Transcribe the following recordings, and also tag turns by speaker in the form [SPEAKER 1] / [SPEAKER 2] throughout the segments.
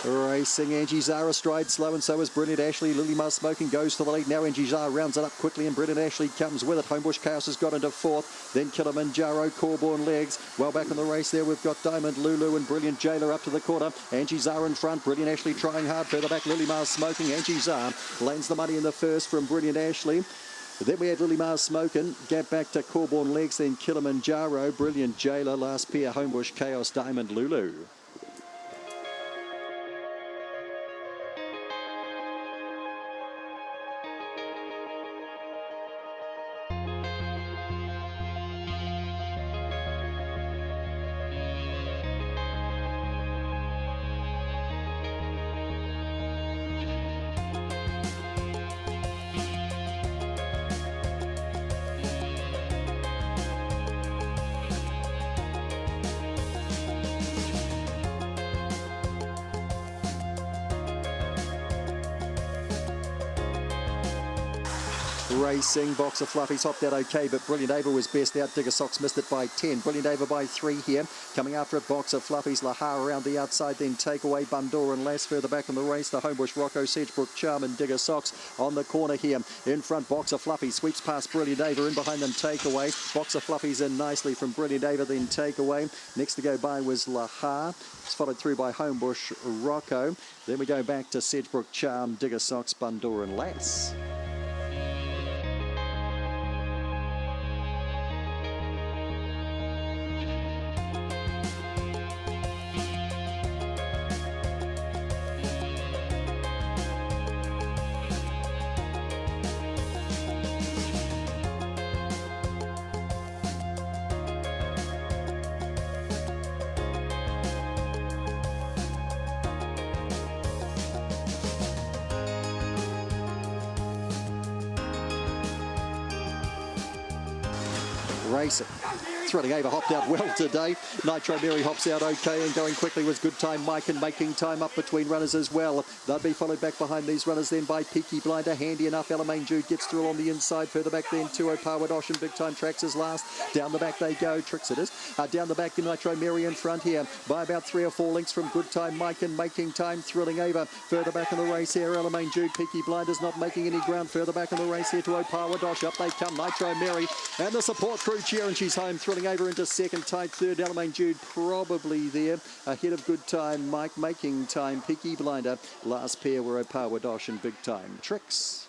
[SPEAKER 1] Racing, Angie Zara stride slow, and so is Brilliant Ashley. Lily Mars Smoking goes to the lead. Now Angie Zara rounds it up quickly, and Brilliant Ashley comes with it. Homebush Chaos has got into fourth. Then Kilimanjaro, Corborn Legs. Well back in the race there, we've got Diamond Lulu and Brilliant Jailer up to the corner. Angie Zara in front, Brilliant Ashley trying hard. Further back, Lily Mars Smoking. Angie Zara lands the money in the first from Brilliant Ashley. Then we had Lily Mars Smoking, gap back to Corborn Legs, then Kilimanjaro, Brilliant Jailer, last pair, Homebush Chaos, Diamond Lulu. Racing, Box of Fluffies hopped out okay, but Brilliant Ava was best out. Digger Socks missed it by 10. Brilliant Ava by 3 here. Coming after it, Box of Fluffies, Lahar around the outside, then Takeaway, Bundoora and Lass further back in the race. The Homebush Rocco, Sedgebrook Charm and Digger Socks on the corner here. In front, Box of Fluffies sweeps past Brilliant Ava. In behind them, Takeaway. Box of Fluffies in nicely from Brilliant Ava, then Takeaway. Next to go by was Lahar. It's followed through by Homebush Rocco. Then we go back to Sedgebrook Charm, Digger Socks, Bundoora and Lass. Racing. Thrilling Ava hopped out well today. Nitro Mary hops out okay, and going quickly was Good Time Mike, and making time up between runners as well. They'll be followed back behind these runners then by Peaky Blinder. Handy enough, Elamane Jude gets through on the inside. Further back then, Tuo Pawadosh and Big Time Tracks is last. Down the back they go. Tricks it is. Down the back, Nitro Mary in front here by about 3 or 4 lengths from Good Time Mike, and making time, Thrilling Ava. Further back in the race here, Elamane Jude. Peaky Blinders not making any ground. Further back in the race here, Tuo Pawadosh. Up they come, Nitro Mary and the support crew cheer, and she's home. Thrilling Ava into second, tied third. Elamane Jude probably there ahead of Good Time Mike, making time, Peaky Blinder. Last pair were Opawadosh and Big Time Tricks.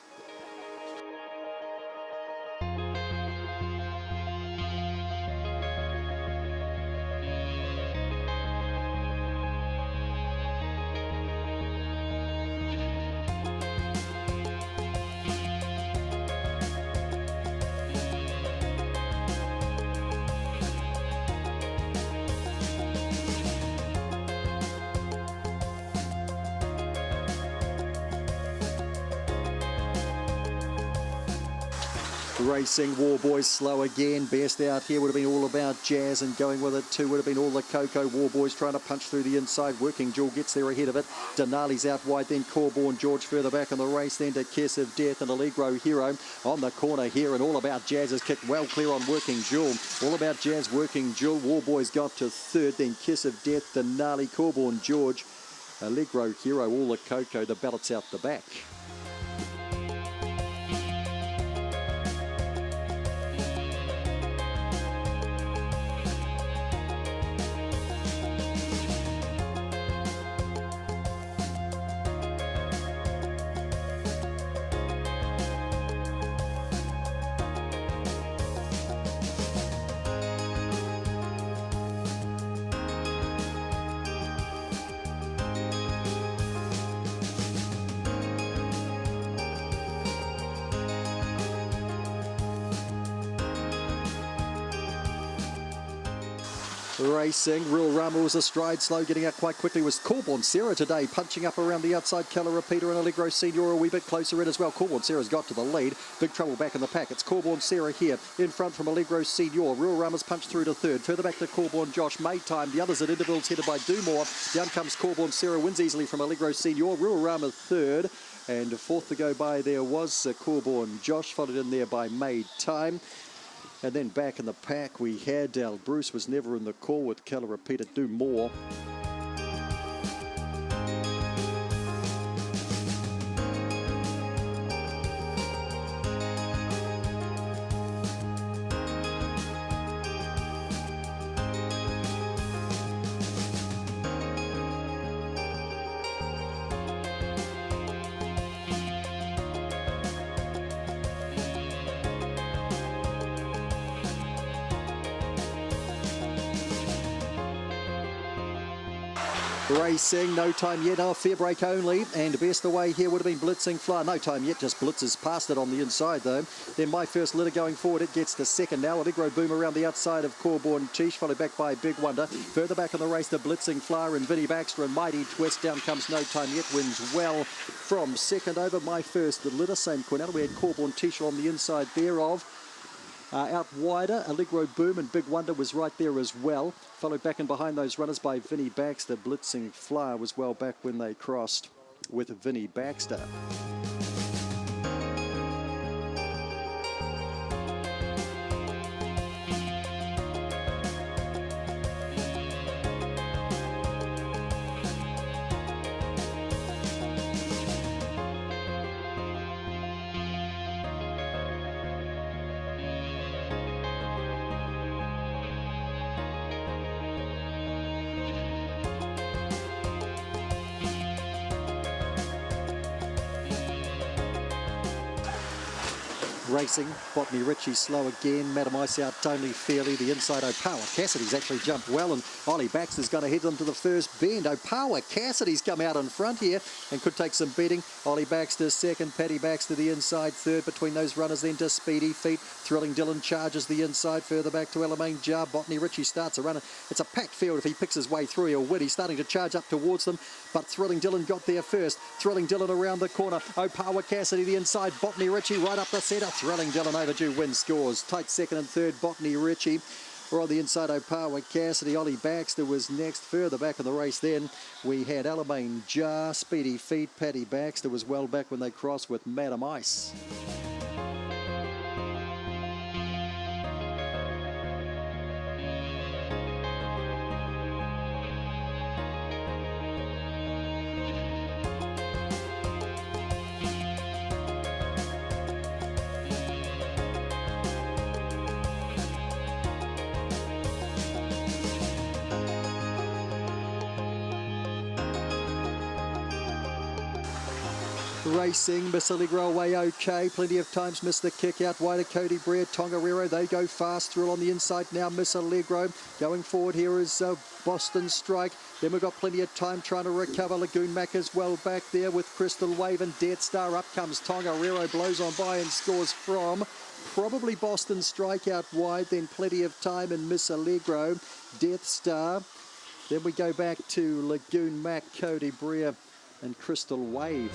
[SPEAKER 1] Racing, War Boys slow again. Best out here would have been All About Jazz, and going with it too would have been All the Cocoa. War Boys trying to punch through the inside. Working Jewel gets there ahead of it. Denali's out wide, then Corborn George further back in the race, then to Kiss of Death and Allegro Hero on the corner here, and All About Jazz is kicked well clear on Working Jewel. All About Jazz, Working Jewel. War Boys got to third, then Kiss of Death, Denali, Corborn George, Allegro Hero, All the Cocoa. The ballots out the back. Racing, Real Rama was a stride slow, getting out quite quickly was Corborn Sarah today, punching up around the outside. Keller Repeater and Allegro Senior a wee bit closer in as well. Corborn Sarah's got to the lead. Big trouble back in the pack. It's Corborn Sarah here in front from Allegro Senior. Real Rama's punched through to third. Further back to Corborn Josh, made time. The others at intervals headed by Dumore. Down comes Corborn Sarah, wins easily from Allegro Senior. Real Rama third. And fourth to go by there was Corborn Josh, followed in there by Made Time. And then back in the pack we had Bruce was never in the call with Keller Repeater, Do More. Racing, no time yet, fair break only, and best away here would have been Blitzing Flyer. No time yet, just blitzes past it on the inside though. Then My First Litter going forward, it gets to second now. Allegro Boom around the outside of Corborn Tish, followed back by Big Wonder. Further back in the race, the Blitzing Flyer and Vinnie Baxter and Mighty Twist. Down comes No Time Yet, wins well from second over My First Litter. Same Cornell, we had Corborn Tish on the inside thereof. Out wider, Allegro Boom and Big Wonder was right there as well. Followed back and behind those runners by Vinnie Baxter. Blitzing Flyer was well back when they crossed with Vinnie Baxter. Racing, Botany Ritchie slow again, Madam Ice out Tony fairly, the inside Opawa Cassidy's actually jumped well, and Ollie Baxter's going to head them to the first bend. Opawa Cassidy's come out in front here and could take some beating. Ollie Baxter second, Paddy Baxter the inside third between those runners, then to Speedy Feet. Thrilling Dylan charges the inside, further back to Alamein Jar. Botany Ritchie starts a runner. It's a packed field. If he picks his way through, he'll win. He's starting to charge up towards them, but Thrilling Dylan got there first. Thrilling Dylan around the corner. Opawa Cassidy the inside, Botany Ritchie right up the centre. Thrilling Dylan overdue win scores. Tight second and third, Botany Ritchie. Or on the inside, Opawa Cassidy. Ollie Baxter was next. Further back in the race then, we had Alamein Jar, Speedy Feet. Paddy Baxter was well back when they crossed with Madam Ice. Racing, Miss Allegro away okay, plenty of times missed the kick out wider. Cody Breer, Tongariro, they go fast through on the inside now. Miss Allegro going forward here is Boston Strike. Then we've got plenty of time trying to recover. Lagoon Mac is well back there with Crystal Wave and Death Star. Up comes Tongariro, blows on by and scores from probably Boston Strike out wide. Then plenty of time and Miss Allegro, Death Star. Then we go back to Lagoon Mac, Cody Breer and Crystal Wave.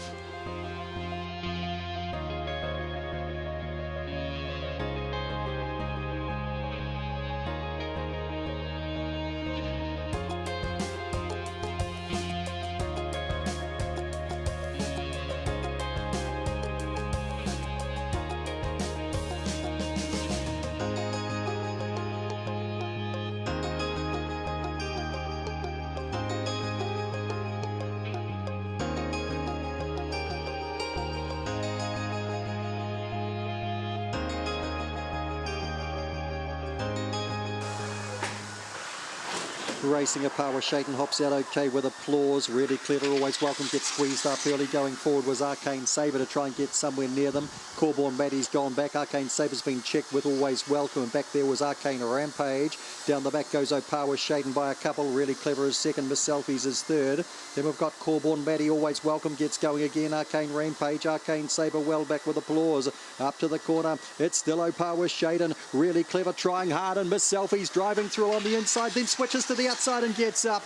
[SPEAKER 1] Racing a power, Shayton hops out okay with applause. Really clever, always welcome. Gets squeezed up early. Going forward was Arcane Sabre to try and get somewhere near them. Corborn Maddie's gone back. Arcane Sabre's been checked with always welcome. And back there was Arcane Rampage. Down the back goes Opawa, Shayton by a couple. Really clever is second. Miss Selfies is third. Then we've got Corborn Maddie, always welcome. Gets going again. Arcane Rampage. Arcane Sabre well back with applause. Up to the corner. It's still Opawa, Shayton. Really clever, trying hard. And Miss Selfies driving through on the inside. Then switches to the outside and gets up.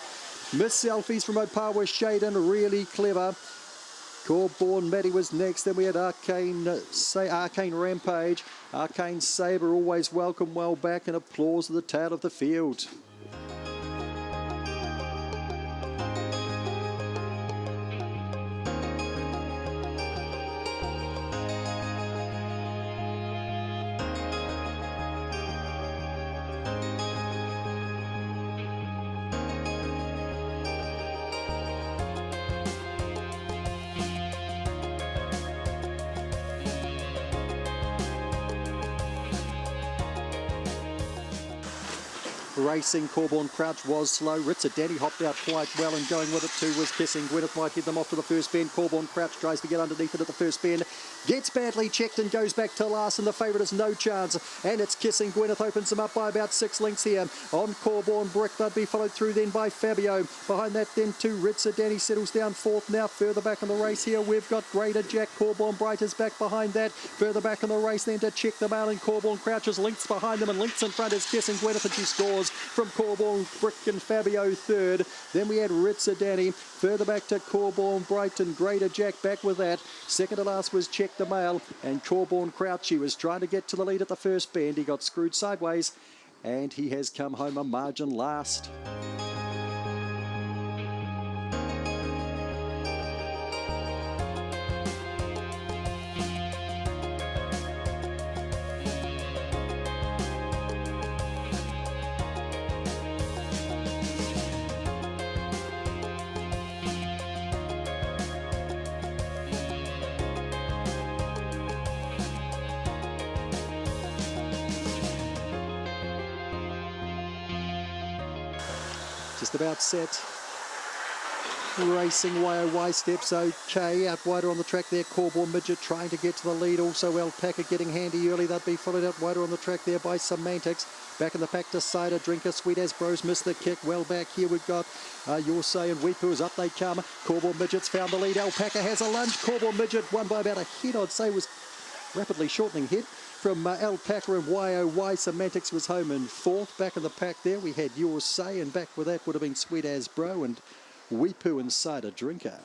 [SPEAKER 1] Miss Selfies from Opawa Shayton, really clever. Corborn Maddie was next. Then we had Arcane Rampage. Arcane Sabre, always welcome, well back, and applause to the tail of the field. Racing, Corborn Crouch was slow. Ritzer Daddy hopped out quite well, and going with it too was Kissing Gwyneth. Might hit them off to the first bend. Corborn Crouch tries to get underneath it at the first bend. Gets badly checked and goes back to last, and the favourite is No Chance. And it's Kissing Gwyneth, opens them up by about 6 lengths here. On Corborn Brick, they'd be followed through then by Fabio. Behind that then to Ritzer Danny settles down fourth now. Further back in the race here, we've got Greater Jack. Corborn Bright is back behind that. Further back in the race then to Check the Mail, and Corborn crouches lengths behind them, and lengths in front is Kissing Gwyneth, and she scores from Corborn Brick and Fabio third. Then we had Ritzer Danny. Further back to Corborn Bright and Greater Jack back with that. Second to last was Check the Mail, and Corborn Crouch. He was trying to get to the lead at the first bend. He got screwed sideways, and he has come home a margin last. Just about set. Racing YOY steps okay. Out wider on the track there, Corborn Midget trying to get to the lead. Also Alpaca getting handy early. They'd be followed out wider on the track there by Semantics. Back in the pack to Cider Drinker. Sweet As Bros missed the kick. Well back here we've got Your Say and Weepu. Up they come. Corborn Midget's found the lead. Alpaca has a lunge. Corborn Midget won by about a head, I'd say, was rapidly shortening head. From Alpaca and YOY, Semantics was home in fourth. Back in the pack there, we had Your Say, and back with that would have been Sweet As Bro and Weepu and Cider Drinker.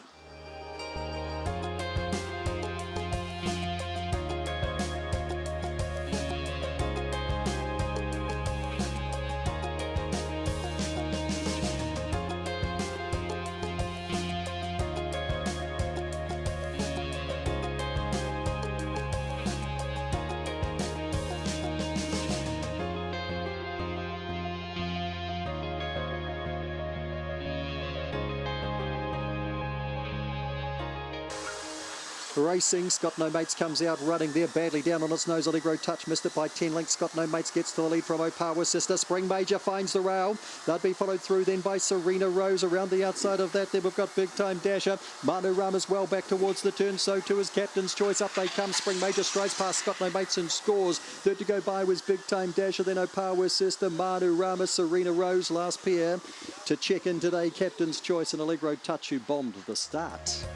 [SPEAKER 1] Racing's Got No Mates comes out running there badly down on its nose. Allegro Touch missed it by 10 lengths. Got No Mates gets to the lead from Opawa Sister. Spring Major finds the rail. They'd be followed through then by Serena Rose. Around the outside of that, then we've got Big Time Dasher. Manu Rama's well back towards the turn, so too is Captain's Choice. Up they come. Spring Major strides past Got No Mates and scores. Third to go by was Big Time Dasher, then Opawa Sister, Manu Rama, Serena Rose. Last pair to check in today, Captain's Choice and Allegro Touch, who bombed the start.